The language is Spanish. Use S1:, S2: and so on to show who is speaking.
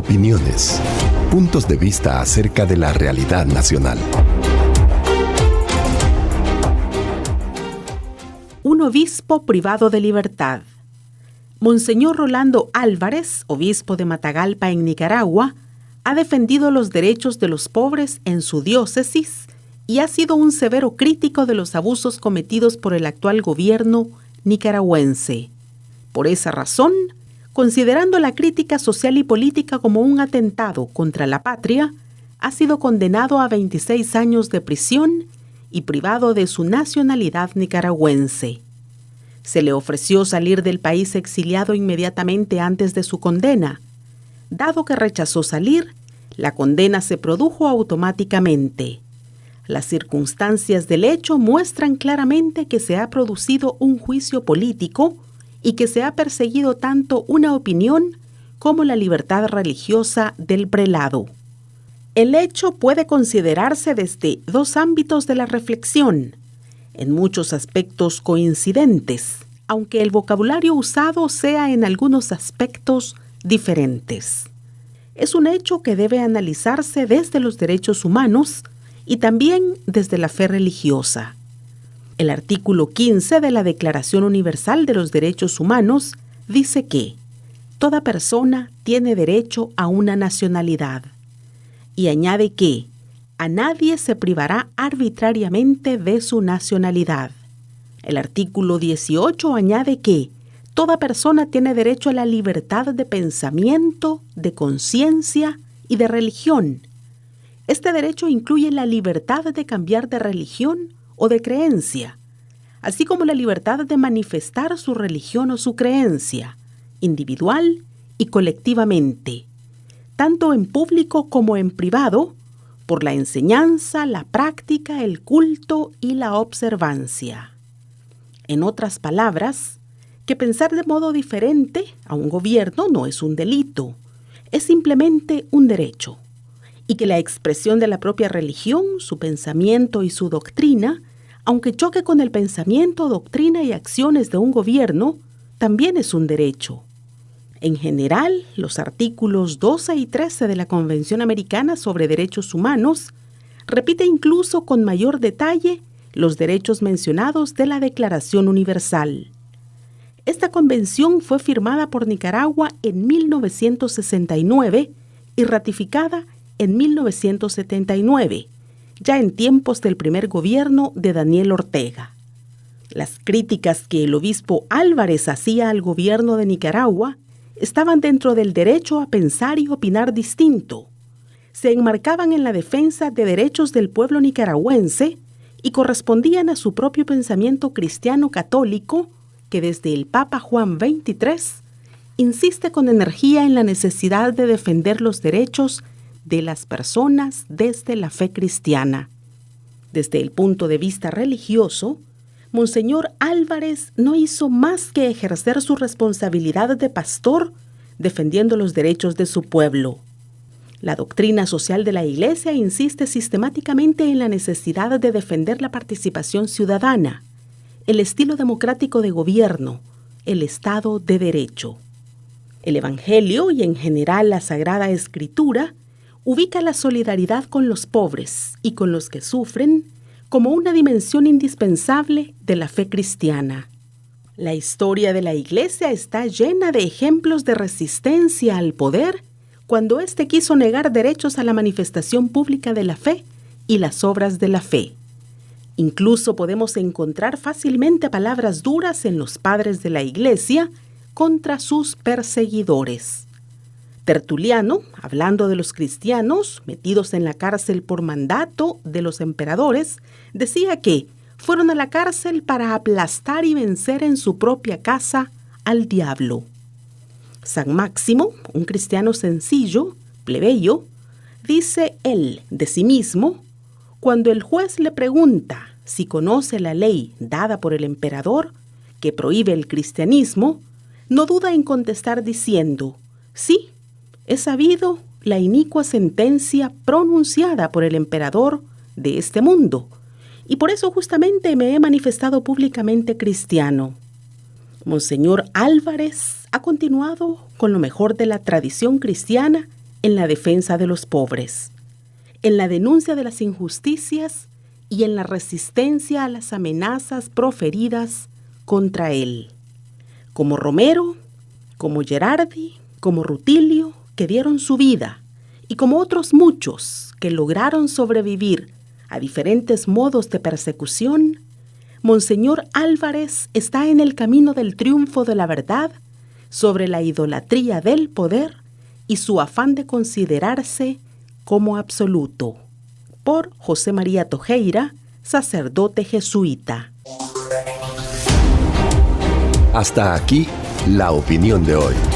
S1: opiniones, puntos de vista acerca de la realidad nacional.
S2: Un obispo privado de libertad. Monseñor Rolando Álvarez, obispo de Matagalpa en Nicaragua, ha defendido los derechos de los pobres en su diócesis y ha sido un severo crítico de los abusos cometidos por el actual gobierno nicaragüense. Por esa razón, considerando la crítica social y política como un atentado contra la patria, ha sido condenado a 26 años de prisión y privado de su nacionalidad nicaragüense. Se le ofreció salir del país exiliado inmediatamente antes de su condena. Dado que rechazó salir, la condena se produjo automáticamente. Las circunstancias del hecho muestran claramente que se ha producido un juicio político y que se ha perseguido tanto una opinión como la libertad religiosa del prelado. El hecho puede considerarse desde dos ámbitos de la reflexión, en muchos aspectos coincidentes, aunque el vocabulario usado sea en algunos aspectos diferentes. Es un hecho que debe analizarse desde los derechos humanos y también desde la fe religiosa. El artículo 15 de la Declaración Universal de los Derechos Humanos dice que toda persona tiene derecho a una nacionalidad y añade que a nadie se privará arbitrariamente de su nacionalidad. El artículo 18 añade que toda persona tiene derecho a la libertad de pensamiento, de conciencia y de religión. Este derecho incluye la libertad de cambiar de religión o de creencia, así como la libertad de manifestar su religión o su creencia, individual y colectivamente, tanto en público como en privado, por la enseñanza, la práctica, el culto y la observancia. En otras palabras, que pensar de modo diferente a un gobierno no es un delito, es simplemente un derecho, y que la expresión de la propia religión, su pensamiento y su doctrina, aunque choque con el pensamiento, doctrina y acciones de un gobierno, también es un derecho. En general, los artículos 12 y 13 de la Convención Americana sobre Derechos Humanos repite incluso con mayor detalle los derechos mencionados de la Declaración Universal. Esta convención fue firmada por Nicaragua en 1969 y ratificada en 1979, ya en tiempos del primer gobierno de Daniel Ortega. Las críticas que el obispo Álvarez hacía al gobierno de Nicaragua estaban dentro del derecho a pensar y opinar distinto. Se enmarcaban en la defensa de derechos del pueblo nicaragüense y correspondían a su propio pensamiento cristiano católico que desde el Papa Juan XXIII insiste con energía en la necesidad de defender los derechos de las personas desde la fe cristiana. Desde el punto de vista religioso, Monseñor Álvarez no hizo más que ejercer su responsabilidad de pastor defendiendo los derechos de su pueblo. La doctrina social de la Iglesia insiste sistemáticamente en la necesidad de defender la participación ciudadana, el estilo democrático de gobierno, el Estado de Derecho. El Evangelio y en general la Sagrada Escritura ubica la solidaridad con los pobres y con los que sufren como una dimensión indispensable de la fe cristiana. La historia de la Iglesia está llena de ejemplos de resistencia al poder cuando éste quiso negar derechos a la manifestación pública de la fe y las obras de la fe. Incluso podemos encontrar fácilmente palabras duras en los padres de la Iglesia contra sus perseguidores. Tertuliano, hablando de los cristianos metidos en la cárcel por mandato de los emperadores, decía que fueron a la cárcel para aplastar y vencer en su propia casa al diablo. San Máximo, un cristiano sencillo, plebeyo, dice él de sí mismo, cuando el juez le pregunta si conoce la ley dada por el emperador que prohíbe el cristianismo, no duda en contestar diciendo, sí, he sabido la inicua sentencia pronunciada por el emperador de este mundo, y por eso justamente me he manifestado públicamente cristiano. Monseñor Álvarez ha continuado con lo mejor de la tradición cristiana en la defensa de los pobres, en la denuncia de las injusticias y en la resistencia a las amenazas proferidas contra él. Como Romero, como Gerardi, como Rutilio, que dieron su vida, y como otros muchos que lograron sobrevivir a diferentes modos de persecución, Monseñor Álvarez está en el camino del triunfo de la verdad sobre la idolatría del poder y su afán de considerarse como absoluto. Por José María Tojeira, sacerdote jesuita.
S1: Hasta aquí la opinión de hoy.